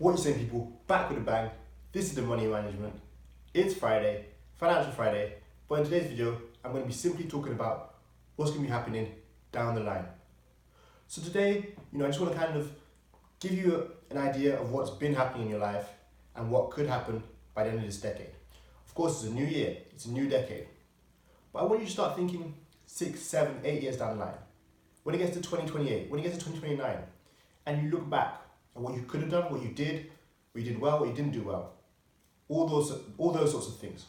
What you saying, people? Back with a bang. This is the Money Management. It's Friday, Financial Friday, but in today's video, I'm going to be simply talking about what's going to be happening down the line. So today, I just want to kind of give you an idea of what's been happening in your life and what could happen by the end of this decade. Of course, it's a new year, it's a new decade. But I want you to start thinking 6, 7, 8 years down the line. When it gets to 2028, when it gets to 2029, and you look back at what you could have done, what you did well, what you didn't do well. All those sorts of things.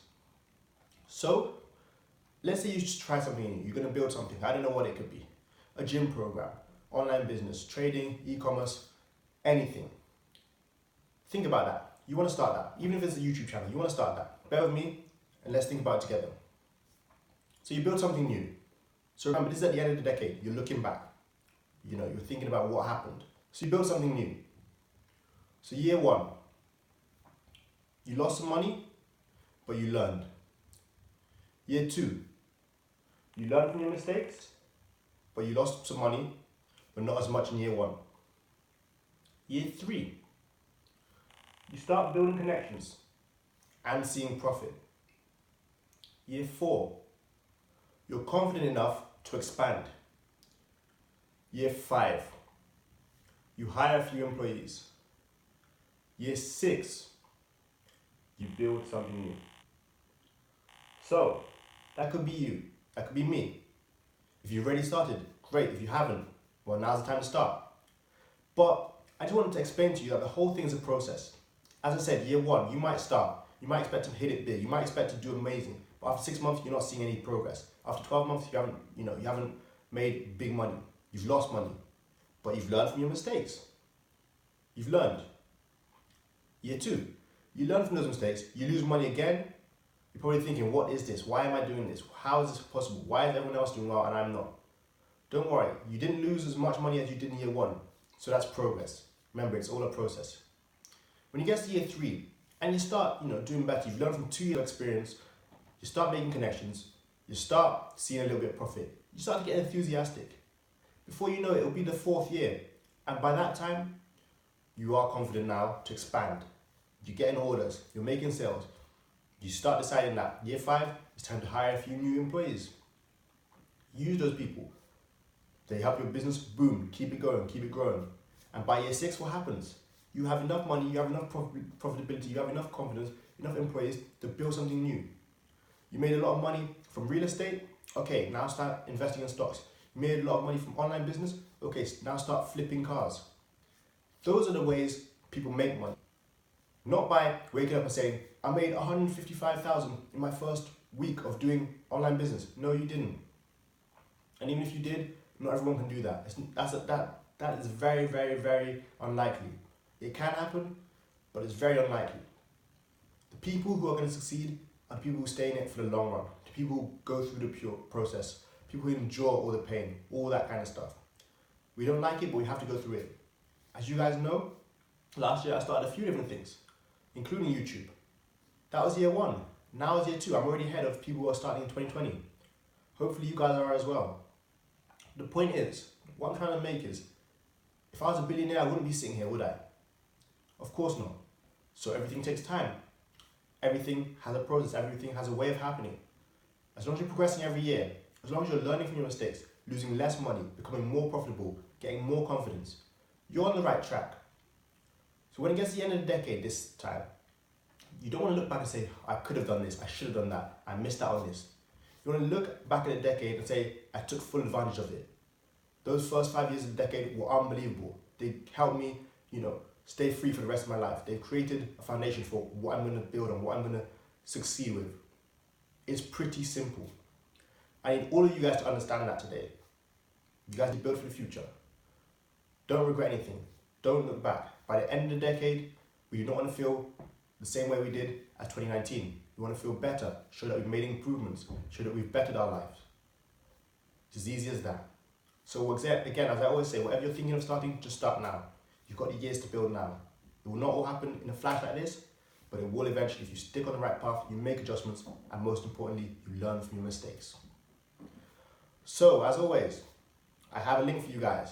So, let's say you just try something new. You're going to build something. I don't know what it could be. A gym program, online business, trading, e-commerce, anything. Think about that. You want to start that. Even if it's a YouTube channel, you want to start that. Bear with me and let's think about it together. So you build something new. So remember, this is at the end of the decade. You're looking back. You're thinking about what happened. So you build something new. So year 1, you lost some money, but you learned. Year 2, you learned from your mistakes, but you lost some money, but not as much in year 1. Year 3, you start building connections and seeing profit. Year 4, you're confident enough to expand. Year 5, you hire a few employees. Year 6, you build something new. So, that could be you, that could be me. If you've already started, great. If you haven't, well, now's the time to start. But I just wanted to explain to you that the whole thing is a process. As I said, year 1, you might start. You might expect to hit it big. You might expect to do amazing. But after 6 months, you're not seeing any progress. After 12 months, you haven't made big money. You've lost money. But you've learned from your mistakes. You've learned. Year 2, you learn from those mistakes. You lose money again. You're probably thinking, what is this? Why am I doing this? How is this possible? Why is everyone else doing well and I'm not? Don't worry. You didn't lose as much money as you did in year 1. So that's progress. Remember, it's all a process. When you get to year 3 and you start, doing better, you've learned from 2 years of experience, you start making connections, you start seeing a little bit of profit, you start to get enthusiastic. Before you know it, it'll be the 4th year. And by that time, you are confident now to expand. You're getting orders, you're making sales. You start deciding that year 5, it's time to hire a few new employees. Use those people. They help your business boom, keep it going, keep it growing. And by year 6, what happens? You have enough money, you have enough profitability, you have enough confidence, enough employees to build something new. You made a lot of money from real estate, okay, now start investing in stocks. You made a lot of money from online business, okay, now start flipping cars. Those are the ways people make money. Not by waking up and saying, I made 155,000 in my first week of doing online business. No, you didn't. And even if you did, not everyone can do that. That is very, very, very unlikely. It can happen, but it's very unlikely. The people who are going to succeed are the people who stay in it for the long run. The people who go through the pure process. People who endure all the pain, all that kind of stuff. We don't like it, but we have to go through it. As you guys know, last year I started a few different things, including YouTube. That was year 1. Now it's year 2. I'm already ahead of people who are starting in 2020. Hopefully you guys are as well. The point is, what I'm trying to make is, if I was a billionaire, I wouldn't be sitting here, would I? Of course not. So everything takes time. Everything has a process. Everything has a way of happening. As long as you're progressing every year, as long as you're learning from your mistakes, losing less money, becoming more profitable, getting more confidence, you're on the right track. So when it gets to the end of the decade this time, you don't want to look back and say, I could have done this, I should have done that, I missed out on this. You want to look back at the decade and say, I took full advantage of it. Those first 5 years of the decade were unbelievable. They helped me, stay free for the rest of my life. They've created a foundation for what I'm going to build on, what I'm going to succeed with. It's pretty simple. I need all of you guys to understand that today. You guys need to build for the future. Don't regret anything. Don't look back. By the end of the decade, we do not want to feel the same way we did as 2019. We want to feel better, show that we've made improvements, show that we've bettered our lives. It's as easy as that. So again, as I always say, whatever you're thinking of starting, just start now. You've got the years to build now. It will not all happen in a flash like this, but it will eventually. If you stick on the right path, you make adjustments, and most importantly, you learn from your mistakes. So, as always, I have a link for you guys.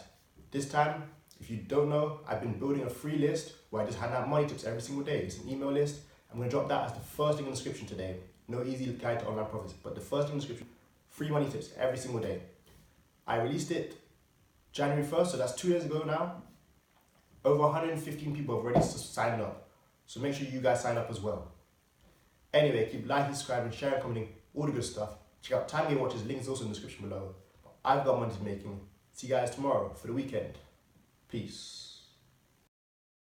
This time, If you don't know, I've been building a free list where I just hand out money tips every single day. It's an email list. I'm going to drop that as the first thing in the description today. No easy guide to online profits, but the first thing in the description, free money tips every single day. I released it January 1st, so that's 2 years ago now. Over 115 people have already signed up. So make sure you guys sign up as well. Anyway, keep liking, subscribing, sharing, commenting, all the good stuff. Check out Time Game Watches, link is also in the description below. I've got money to making. See you guys tomorrow for the weekend. Peace.